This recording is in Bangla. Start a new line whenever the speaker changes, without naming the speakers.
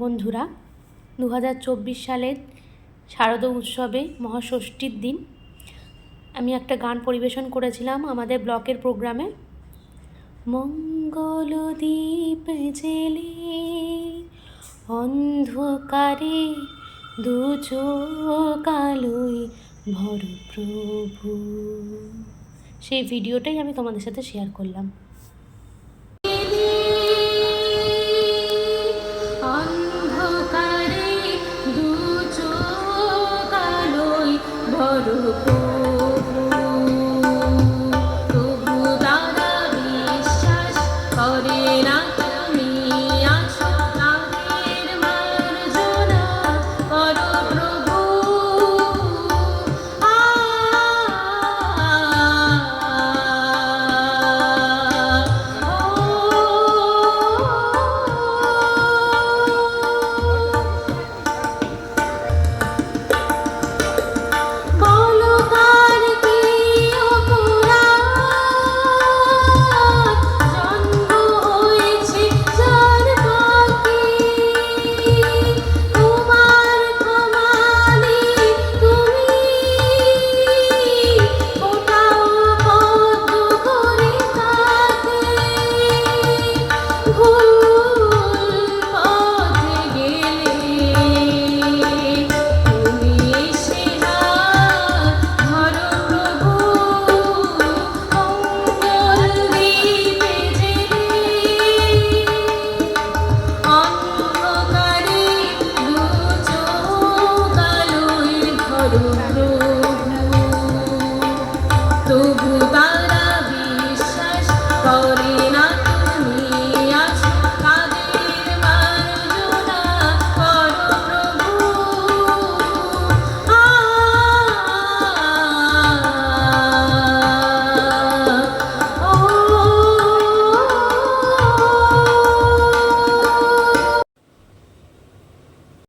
বন্ধুরা, 2024 সালের শারদ উৎসবে মহাষষ্ঠীর দিন আমি একটা গান পরিবেশন করেছিলাম আমাদের ব্লকের প্রোগ্রামে। মঙ্গল দীপ জেলে অন্ধকারে দু চোখ আলোয় ভর প্রভু, সেই ভিডিওটাই আমি তোমাদের সাথে শেয়ার করলাম।